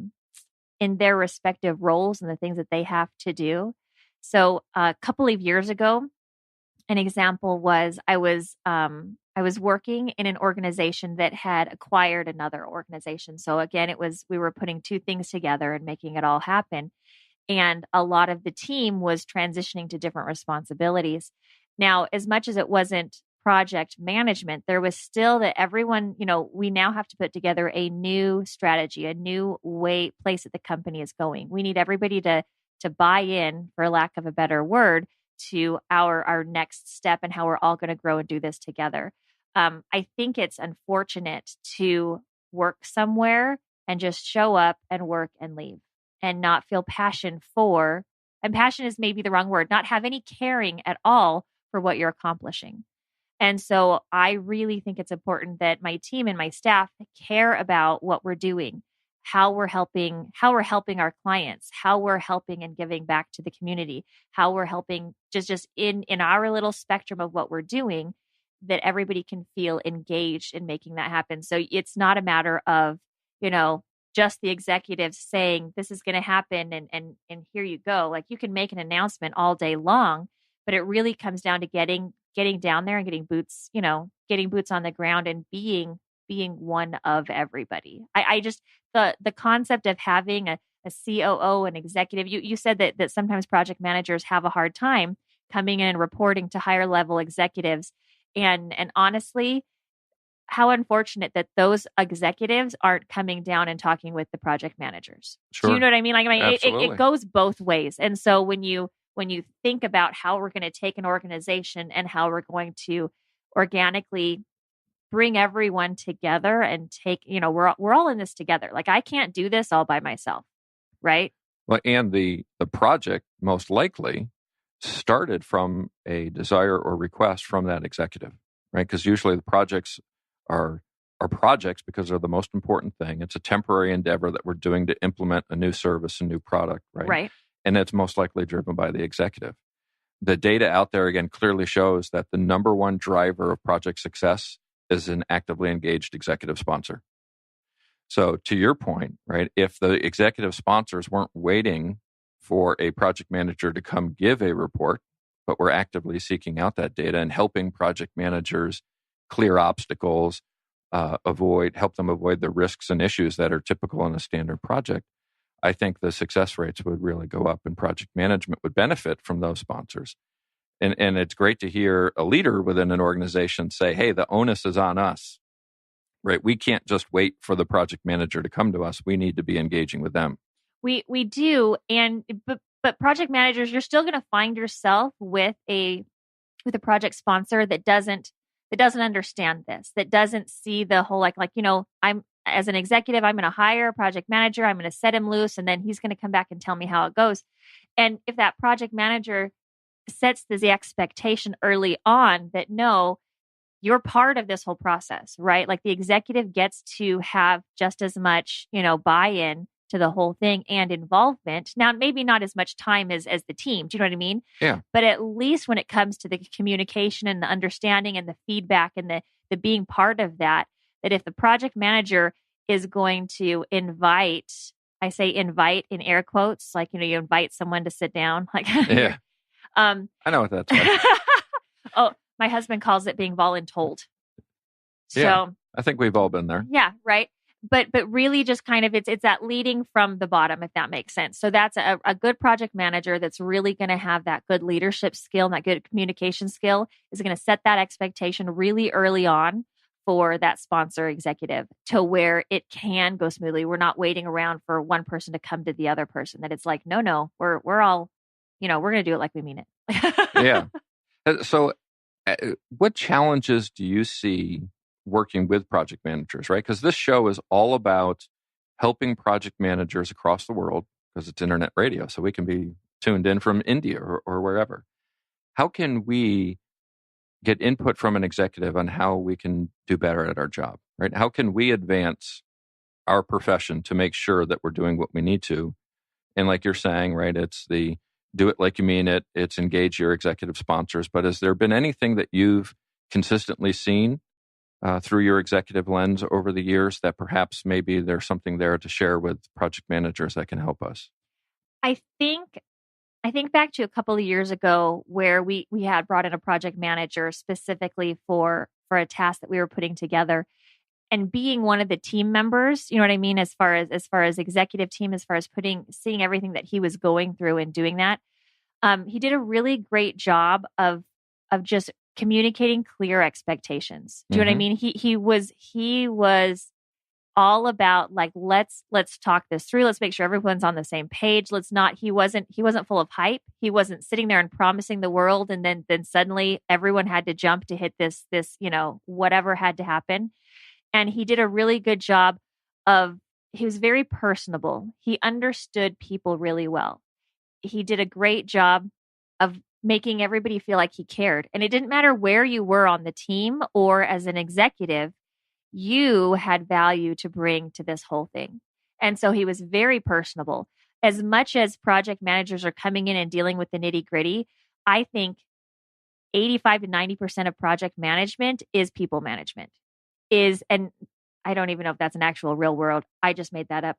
and the things that they have to do. So a couple of years ago, an example was I was working in an organization that had acquired another organization. So again, we were putting two things together and making it all happen. And a lot of the team was transitioning to different responsibilities. Now, as much as it wasn't project management, there was still that everyone, we now have to put together a new strategy, a new place that the company is going. We need everybody to buy in, for lack of a better word, to our next step and how we're all going to grow and do this together. I think it's unfortunate to work somewhere and just show up and work and leave and not feel passion for, and passion is maybe the wrong word, not have any caring at all for what you're accomplishing. And so I really think it's important that my team and my staff care about what we're doing, how we're helping our clients, how we're helping and giving back to the community, how we're helping just in our little spectrum of what we're doing, that everybody can feel engaged in making that happen. So it's not a matter of, just the executives saying this is going to happen and here you go. Like, you can make an announcement all day long, but it really comes down to getting down there and getting boots on the ground and being one of everybody. I just, the concept of having a COO, an executive, you said that sometimes project managers have a hard time coming in and reporting to higher level executives. And honestly, how unfortunate that those executives aren't coming down and talking with the project managers. Sure. Do you know what I mean? Like, Absolutely. it goes both ways. And so when you think about how we're going to take an organization and how we're going to organically bring everyone together and take, we're all in this together. Like, I can't do this all by myself, right? Well, and the project most likely started from a desire or request from that executive, right? Because usually the projects are projects because they're the most important thing. It's a temporary endeavor that we're doing to implement a new service, a new product, right? Right. And it's most likely driven by the executive. The data out there, again, clearly shows that the number one driver of project success is an actively engaged executive sponsor. So to your point, right, if the executive sponsors weren't waiting for a project manager to come give a report, but were actively seeking out that data and helping project managers clear obstacles, help them avoid the risks and issues that are typical in a standard project, I think the success rates would really go up and project management would benefit from those sponsors. And it's great to hear a leader within an organization say, hey, the onus is on us, right? We can't just wait for the project manager to come to us. We need to be engaging with them. We do. But project managers, you're still going to find yourself with a project sponsor that doesn't understand this, that doesn't see the whole, I'm, as an executive, I'm going to hire a project manager. I'm going to set him loose, and then he's going to come back and tell me how it goes. And if that project manager sets the expectation early on that, no, you're part of this whole process, right? Like, the executive gets to have just as much, buy-in to the whole thing and involvement. Now, maybe not as much time as the team. Do you know what I mean? Yeah. But at least when it comes to the communication and the understanding and the feedback and the being part of that if the project manager is going to invite, I say invite in air quotes, like, you invite someone to sit down. Like, yeah. I know what that's like. Oh, my husband calls it being voluntold. So yeah, I think we've all been there. Yeah, right. But really just kind of it's that leading from the bottom, if that makes sense. So that's a good project manager that's really going to have that good leadership skill and that good communication skill is going to set that expectation really early on for that sponsor executive to where it can go smoothly. We're not waiting around for one person to come to the other person. That it's like, no, we're all, we're going to do it like we mean it. Yeah. So what challenges do you see working with project managers, right? Because this show is all about helping project managers across the world, because it's internet radio, so we can be tuned in from India or wherever. How can we get input from an executive on how we can do better at our job, right? How can we advance our profession to make sure that we're doing what we need to? And like you're saying, right, it's the do it like you mean it. It's engage your executive sponsors. But has there been anything that you've consistently seen through your executive lens over the years that perhaps maybe there's something there to share with project managers that can help us? I think back to a couple of years ago where we had brought in a project manager specifically for a task that we were putting together. And being one of the team members, you know what I mean, as far as executive team, as far as seeing everything that he was going through and doing that, he did a really great job of just communicating clear expectations. Do you know what I mean? He was all about like, let's talk this through. Let's make sure everyone's on the same page. He wasn't full of hype. He wasn't sitting there and promising the world. And then suddenly everyone had to jump to hit this, whatever had to happen. And he did a really good job he was very personable. He understood people really well. He did a great job of making everybody feel like he cared. And it didn't matter where you were on the team or as an executive, you had value to bring to this whole thing. And so he was very personable. As much as project managers are coming in and dealing with the nitty gritty, I think 85 to 90% of project management is people management. And I don't even know if that's an actual real word. I just made that up.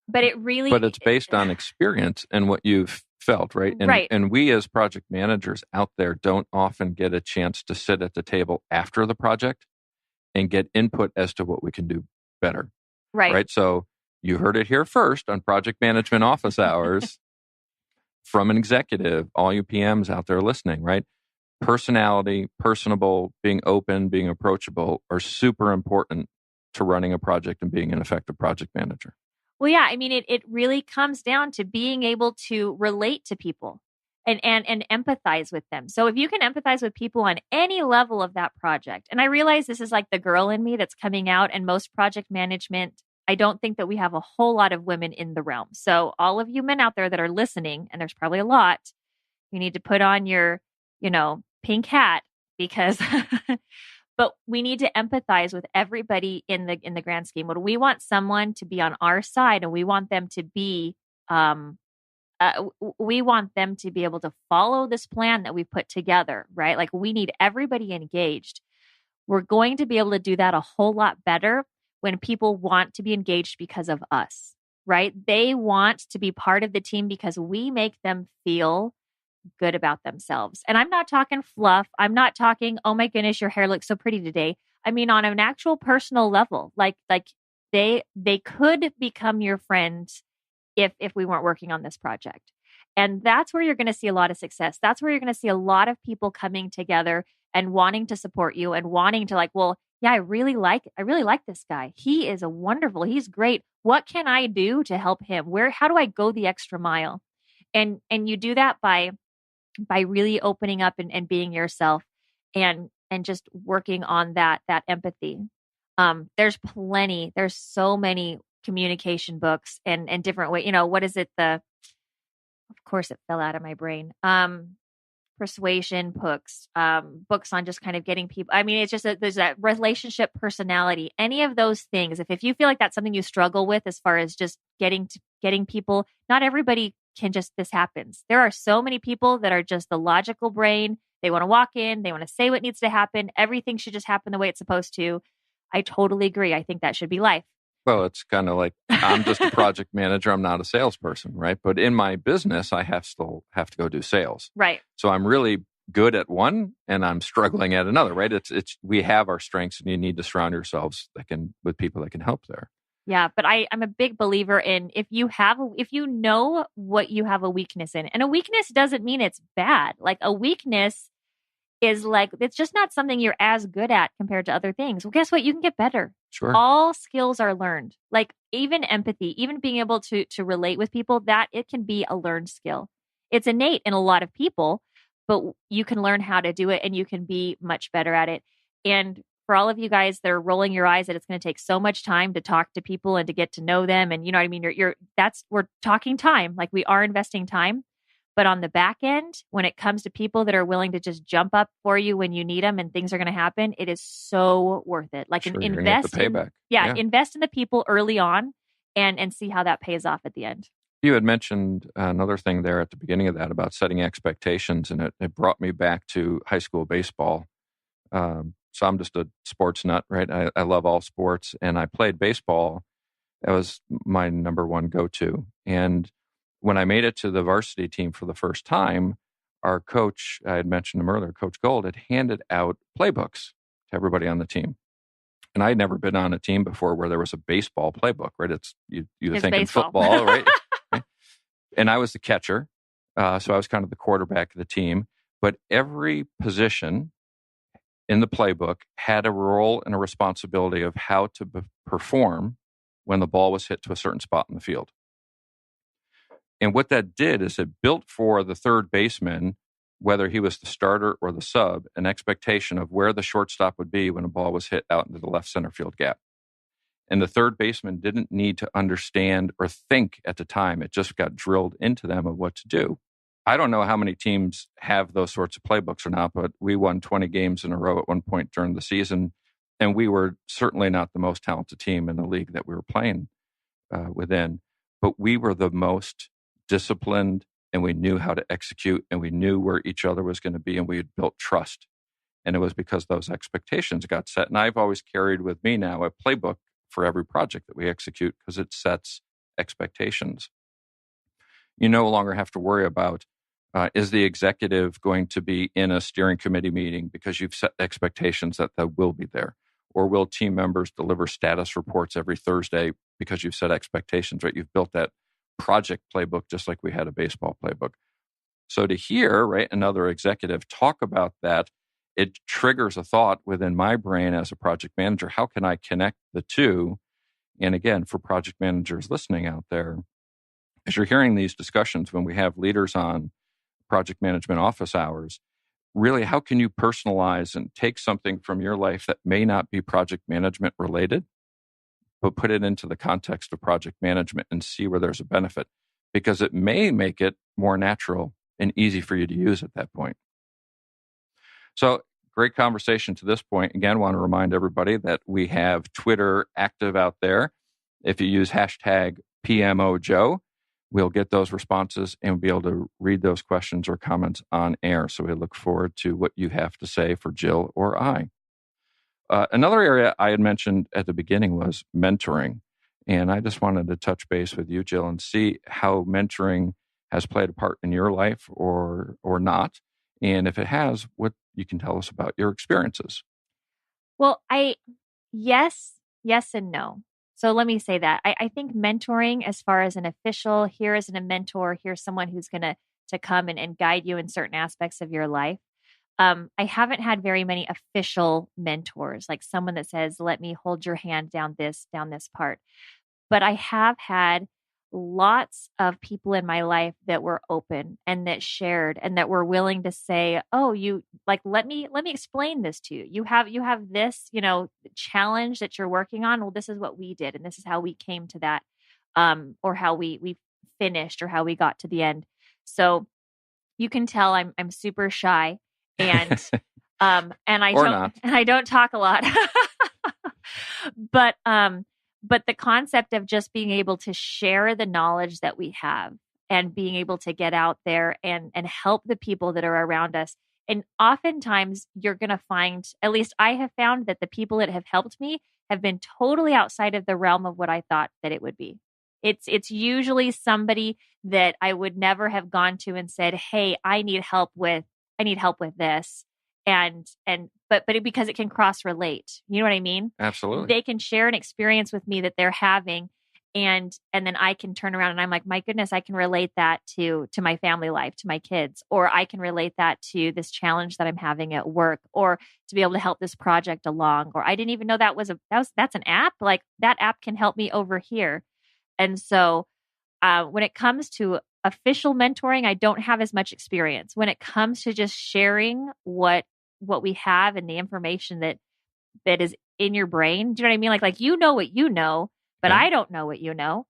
But it's based on experience and what you've felt, right? Right. And we as project managers out there don't often get a chance to sit at the table after the project and get input as to what we can do better. Right. So you heard it here first on Project Management Office Hours from an executive, all you PMs out there listening, right? personality, personable, being open, being approachable are super important to running a project and being an effective project manager. Well, yeah, I mean, it really comes down to being able to relate to people and empathize with them. So if you can empathize with people on any level of that project, and I realize this is like the girl in me that's coming out, and most project management, I don't think that we have a whole lot of women in the realm. So all of you men out there that are listening, and there's probably a lot, you need to put on your, pink hat because but we need to empathize with everybody in the grand scheme. When we want someone to be on our side, and we want them to be we want them to be able to follow this plan that we've put together, right? Like, we need everybody engaged. We're going to be able to do that a whole lot better when people want to be engaged because of us, right? They want to be part of the team because we make them feel good about themselves. And I'm not talking fluff. I'm not talking, oh my goodness, your hair looks so pretty today. I mean, on an actual personal level, like they could become your friend if we weren't working on this project. And that's where you're going to see a lot of success. That's where you're going to see a lot of people coming together and wanting to support you and wanting to, like, well, yeah, I really like this guy. He's great. What can I do to help him? How do I go the extra mile? And you do that by really opening up and being yourself and just working on that empathy. There's so many communication books and different ways. What is it? Of course it fell out of my brain. Persuasion books, books on just kind of getting people. I mean, it's just there's that relationship personality, any of those things. If you feel like that's something you struggle with as far as just getting people, not everybody can just, this happens. There are so many people that are just the logical brain. They want to walk in, they want to say what needs to happen. Everything should just happen the way it's supposed to. I totally agree. I think that should be life. Well, it's kind of like, I'm just a project manager. I'm not a salesperson, right? But in my business, I still have to go do sales. Right. So I'm really good at one and I'm struggling at another, right? It's we have our strengths and you need to surround yourselves with people that can help there. Yeah, but I'm a big believer in if you know what you have a weakness in, and a weakness doesn't mean it's bad. Like, a weakness is like, it's just not something you're as good at compared to other things. Well, guess what? You can get better. Sure. All skills are learned. Like, even empathy, even being able to relate with people, that it can be a learned skill. It's innate in a lot of people, but you can learn how to do it and you can be much better at it. And for all of you guys that are rolling your eyes that it's going to take so much time to talk to people and to get to know them, and you know what I mean, we're talking time, like we are investing time. But on the back end, when it comes to people that are willing to just jump up for you when you need them and things are going to happen, it is so worth it. Like, sure, invest the payback. Invest in the people early on and see how that pays off at the end. You had mentioned another thing there at the beginning of that about setting expectations, and it brought me back to high school baseball. So I'm just a sports nut, right? I love all sports, and I played baseball. That was my number one go-to. And when I made it to the varsity team for the first time, our coach, I had mentioned him earlier, Coach Gold, had handed out playbooks to everybody on the team. And I had never been on a team before where there was a baseball playbook, right? It's you were thinking baseball. Football, right? And I was the catcher, so I was kind of the quarterback of the team. But every position in the playbook had a role and a responsibility of how to perform when the ball was hit to a certain spot in the field. And what that did is it built for the third baseman, whether he was the starter or the sub, an expectation of where the shortstop would be when a ball was hit out into the left center field gap. And the third baseman didn't need to understand or think at the time. It just got drilled into them of what to do. I don't know how many teams have those sorts of playbooks or not, but we won 20 games in a row at one point during the season. And we were certainly not the most talented team in the league that we were playing within. But we were the most disciplined, and we knew how to execute, and we knew where each other was going to be, and we had built trust. And it was because those expectations got set. And I've always carried with me now a playbook for every project that we execute because it sets expectations. You no longer have to worry about is the executive going to be in a steering committee meeting because you've set expectations that they will be there? Or will team members deliver status reports every Thursday because you've set expectations, right? You've built that project playbook just like we had a baseball playbook. So to hear, right, another executive talk about that, it triggers a thought within my brain as a project manager. How can I connect the two? And again, for project managers listening out there, as you're hearing these discussions when we have leaders on project management office hours, really, how can you personalize and take something from your life that may not be project management related, but put it into the context of project management and see where there's a benefit? Because it may make it more natural and easy for you to use at that point. So, great conversation to this point. Again, want to remind everybody that we have Twitter active out there. If you use hashtag PMO Joe, we'll get those responses and we'll be able to read those questions or comments on air. So we look forward to what you have to say for Jill or I. Another area I had mentioned at the beginning was mentoring. And I just wanted to touch base with you, Jill, and see how mentoring has played a part in your life or not. And if it has, what you can tell us about your experiences. Well, yes and no. So let me say that. I think mentoring, as far as an official, here is a mentor, here's someone who's going to come and guide you in certain aspects of your life. I haven't had very many official mentors, like someone that says, let me hold your hand down this part. But I have had lots of people in my life that were open and that shared and that were willing to say, oh, you like, let me explain this to you. You have this, challenge that you're working on. Well, this is what we did. And this is how we came to that, or how we finished or how we got to the end. So you can tell I'm super shy and, and I don't talk a lot, but the concept of just being able to share the knowledge that we have and being able to get out there and help the people that are around us. And oftentimes you're going to find, at least I have found, that the people that have helped me have been totally outside of the realm of what I thought that it would be. It's usually somebody that I would never have gone to and said, hey, I need help with this. But because it can cross relate, you know what I mean? Absolutely. They can share an experience with me that they're having, and then I can turn around and I'm like, my goodness, I can relate that to my family life, to my kids, or I can relate that to this challenge that I'm having at work, or to be able to help this project along, or I didn't even know that's an app. Like, that app can help me over here. And so when it comes to official mentoring, I don't have as much experience. When it comes to just sharing what we have and the information that is in your brain, do you know what I mean? Like you know what you know, but I don't know what you know.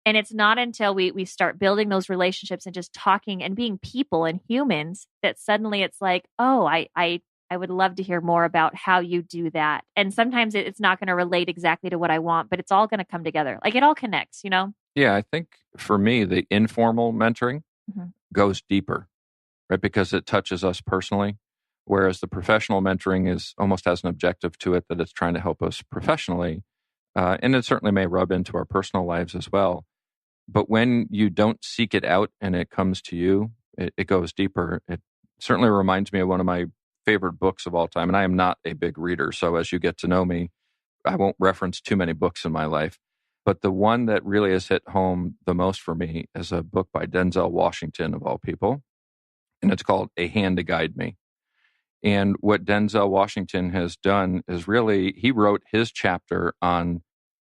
And it's not until we start building those relationships and just talking and being people and humans that suddenly it's like, oh, I would love to hear more about how you do that. And sometimes it's not going to relate exactly to what I want, but it's all going to come together. Like, it all connects, you know? Yeah, I think for me, the informal mentoring goes deeper, right? Because it touches us personally. Whereas the professional mentoring almost has an objective to it that it's trying to help us professionally. And it certainly may rub into our personal lives as well. But when you don't seek it out and it comes to you, it goes deeper. It certainly reminds me of one of my favorite books of all time. And I am not a big reader. So as you get to know me, I won't reference too many books in my life. But the one that really has hit home the most for me is a book by Denzel Washington, of all people. And it's called A Hand to Guide Me. And what Denzel Washington has done is really, he wrote his chapter on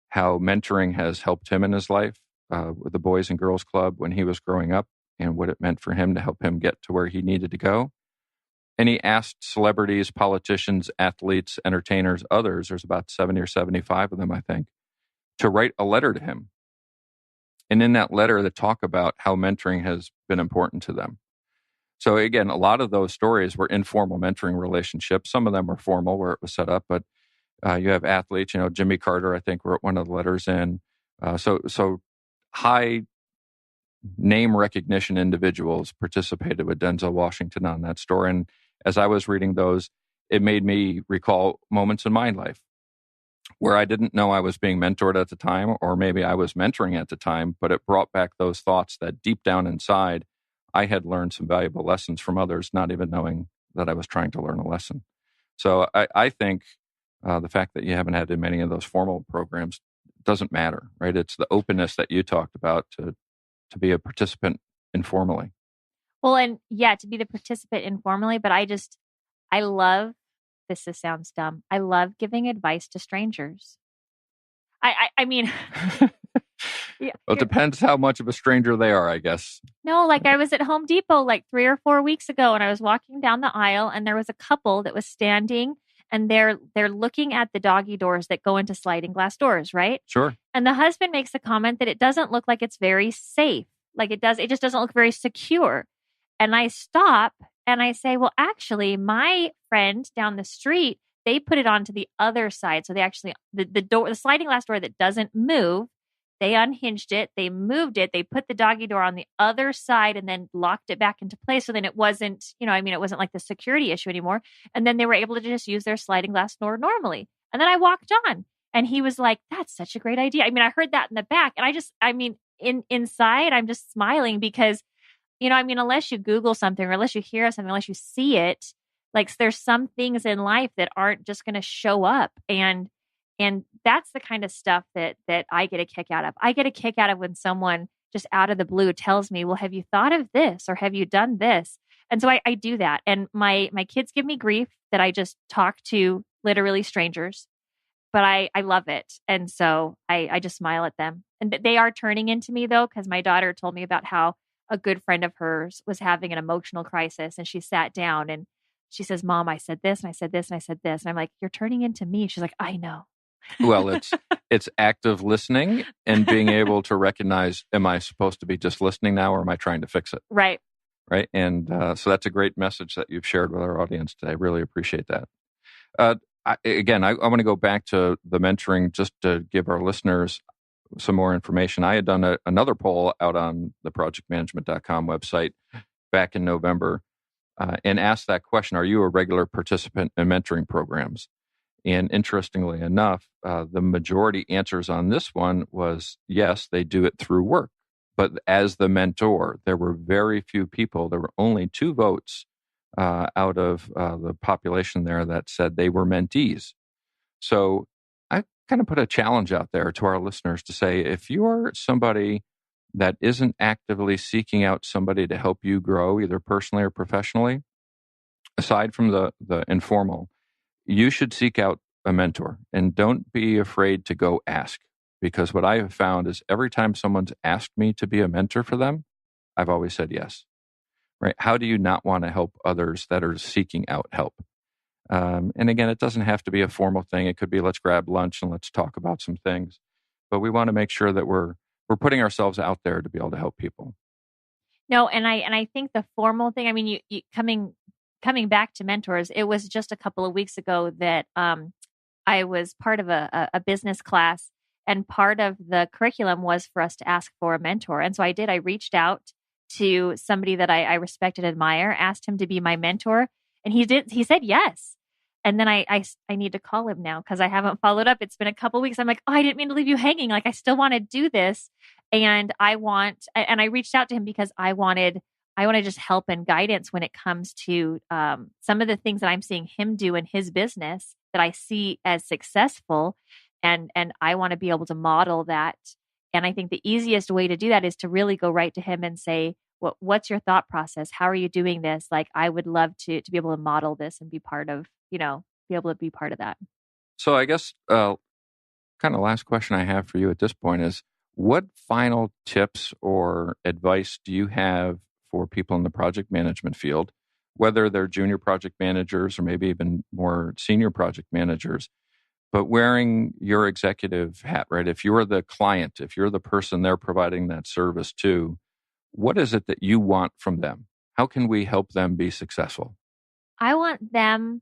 how mentoring has helped him in his life with the Boys and Girls Club when he was growing up, and what it meant for him to help him get to where he needed to go. And he asked celebrities, politicians, athletes, entertainers, others, there's about 70 or 75 of them, I think, to write a letter to him. And in that letter, they talk about how mentoring has been important to them. So again, a lot of those stories were informal mentoring relationships. Some of them were formal where it was set up, but you have athletes, Jimmy Carter, I think, wrote one of the letters in. So high name recognition individuals participated with Denzel Washington on that story. And as I was reading those, it made me recall moments in my life where I didn't know I was being mentored at the time, or maybe I was mentoring at the time, but it brought back those thoughts that deep down inside, I had learned some valuable lessons from others, not even knowing that I was trying to learn a lesson. So I think the fact that you haven't had many of those formal programs doesn't matter, right? It's the openness that you talked about to be a participant informally. Well, and yeah, to be the participant informally, but I love, this sounds dumb. I love giving advice to strangers. I mean, yeah, Well, it depends how much of a stranger they are, I guess. no, like I was at Home Depot like 3 or 4 weeks ago and I was walking down the aisle and there was a couple that was standing and they're looking at the doggy doors that go into sliding glass doors, right? Sure. And the husband makes a comment that it doesn't look like it's very safe. Like it just doesn't look very secure. And I stop and I say, well, actually, my friend down the street, they put it onto the other side. So they actually, the door, the sliding glass door that doesn't move, they unhinged it, they moved it, they put the doggy door on the other side and then locked it back into place. So then it wasn't, it wasn't like the security issue anymore. And then they were able to just use their sliding glass door normally. And then I walked on and he was like, that's such a great idea. I mean, I heard that in the back and inside, I'm just smiling because unless you Google something or unless you hear something, unless you see it, like there's some things in life that aren't just going to show up. And that's the kind of stuff that I get a kick out of. I get a kick out of when someone just out of the blue tells me, well, have you thought of this or have you done this? And so I do that. And my kids give me grief that I just talk to literally strangers, but I love it. And so I just smile at them. And they are turning into me though, because my daughter told me about how a good friend of hers was having an emotional crisis and she sat down and she says, Mom, I said this and I said this and I said this. And I'm like, you're turning into me. She's like, I know. Well, it's active listening and being able to recognize, am I supposed to be just listening now or am I trying to fix it? Right. Right. And so that's a great message that you've shared with our audience today. I really appreciate that. I want to go back to the mentoring just to give our listeners some more information. I had done another poll out on the projectmanagement.com website back in November and asked that question, are you a regular participant in mentoring programs? And interestingly enough, the majority answers on this one was yes, they do it through work. But as the mentor, there were very few people. There were only 2 votes out of the population there that said they were mentees. So I kind of put a challenge out there to our listeners to say, if you're somebody that isn't actively seeking out somebody to help you grow, either personally or professionally, aside from the informal, you should seek out a mentor and don't be afraid to go ask. Because what I have found is every time someone's asked me to be a mentor for them, I've always said yes. Right? How do you not want to help others that are seeking out help? And again, it doesn't have to be a formal thing. It could be let's grab lunch and let's talk about some things. But we want to make sure that we're putting ourselves out there to be able to help people. No, and I think the formal thing. I mean, you coming back to mentors. It was just a couple of weeks ago that I was part of a business class, and part of the curriculum was for us to ask for a mentor. And so I did. I reached out to somebody that I respect and admire, asked him to be my mentor, and he did. He said yes. And then I need to call him now because I haven't followed up. It's been a couple of weeks. I'm like, oh, I didn't mean to leave you hanging. Like I still want to do this, and I reached out to him because I want to just help and guidance when it comes to some of the things that I'm seeing him do in his business that I see as successful, and I want to be able to model that. And I think the easiest way to do that is to really go right to him and say, what's your thought process? How are you doing this? Like, I would love to be able to model this and be part of, be able to be part of that. So I guess kind of last question I have for you at this point is, what final tips or advice do you have for people in the project management field, whether they're junior project managers or maybe even more senior project managers, but wearing your executive hat, right? If you're the client, if you're the person they're providing that service to, what is it that you want from them? How can we help them be successful? I want them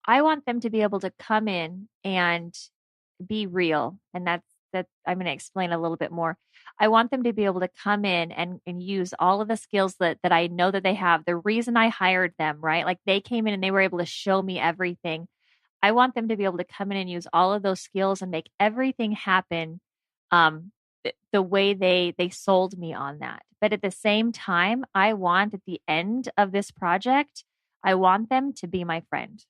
to be able to come in and be real. And that I'm going to explain a little bit more. I want them to be able to come in and use all of the skills that I know that they have. The reason I hired them, right? Like they came in and they were able to show me everything. I want them to be able to come in and use all of those skills and make everything happen the way they sold me on that. But at the same time, I want at the end of this project, I want them to be my friend.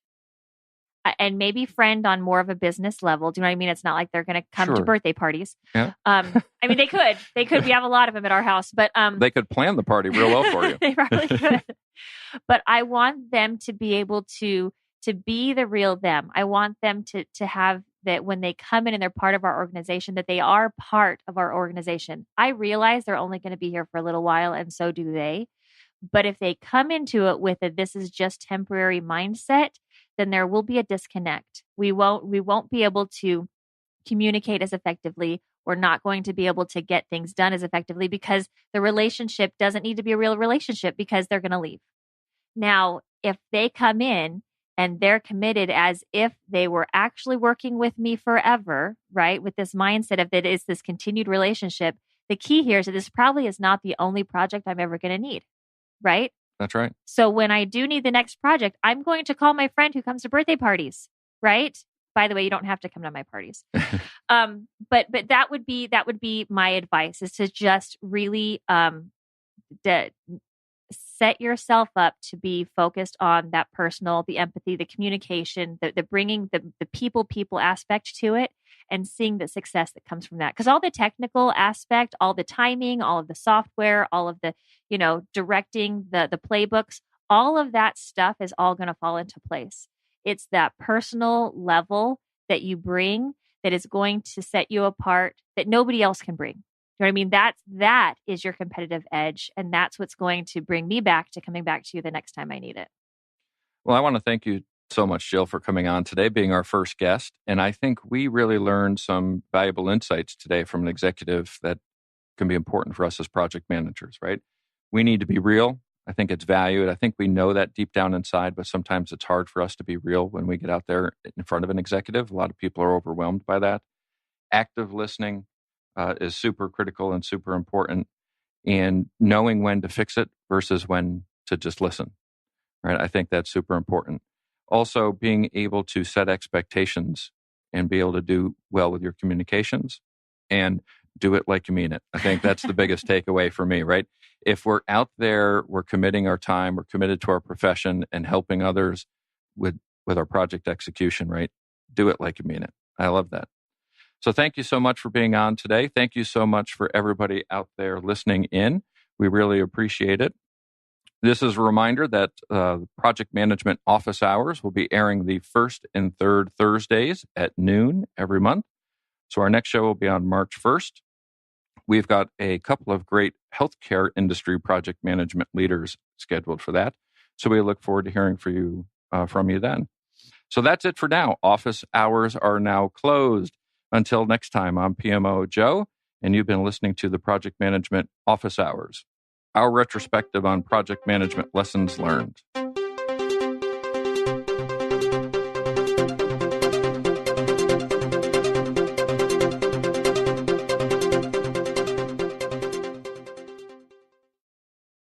and maybe friend on more of a business level. Do you know what I mean? It's not like they're going to come to birthday parties. Yeah. I mean, they could. We have a lot of them at our house, but they could plan the party real well for you. They probably could. But I want them to be able to be the real them. I want them to have that when they come in and they're part of our organization, that they are part of our organization. I realize they're only going to be here for a little while, and so do they. But if they come into it with a "this is just temporary" mindset, then there will be a disconnect. We won't be able to communicate as effectively. We're not going to be able to get things done as effectively because the relationship doesn't need to be a real relationship because they're going to leave. Now, if they come in and they're committed as if they were actually working with me forever, right? With this mindset of that is this continued relationship. The key here is that this probably is not the only project I'm ever going to need, right? That's right. So when I do need the next project, I'm going to call my friend who comes to birthday parties, right? By the way, you don't have to come to my parties. But that would be my advice, is to just really set yourself up to be focused on that personal, the empathy, the communication, the bringing the people aspect to it, and seeing the success that comes from that. Because all the technical aspect, all the timing, all of the software, all of the, directing, the playbooks, all of that stuff is all going to fall into place. It's that personal level that you bring that is going to set you apart that nobody else can bring. You know what I mean? That is your competitive edge. And that's what's going to bring me back to coming back to you the next time I need it. Well, I want to thank you so much, Jill, for coming on today, being our first guest. And I think we really learned some valuable insights today from an executive that can be important for us as project managers, right? We need to be real. I think it's valued. I think we know that deep down inside, but sometimes it's hard for us to be real when we get out there in front of an executive. A lot of people are overwhelmed by that. Active listening is super critical and super important, and knowing when to fix it versus when to just listen, right? I think that's super important. Also, being able to set expectations and be able to do well with your communications and do it like you mean it. I think that's the biggest takeaway for me, right? If we're out there, we're committing our time, we're committed to our profession and helping others with our project execution, right? Do it like you mean it. I love that. So thank you so much for being on today. Thank you so much for everybody out there listening in. We really appreciate it. This is a reminder that Project Management Office Hours will be airing the first and third Thursdays at noon every month. So our next show will be on March 1st. We've got a couple of great healthcare industry project management leaders scheduled for that. So we look forward to hearing from you then. So that's it for now. Office hours are now closed. Until next time, I'm PMO Joe, and you've been listening to the Project Management Office Hours, our retrospective on project management lessons learned.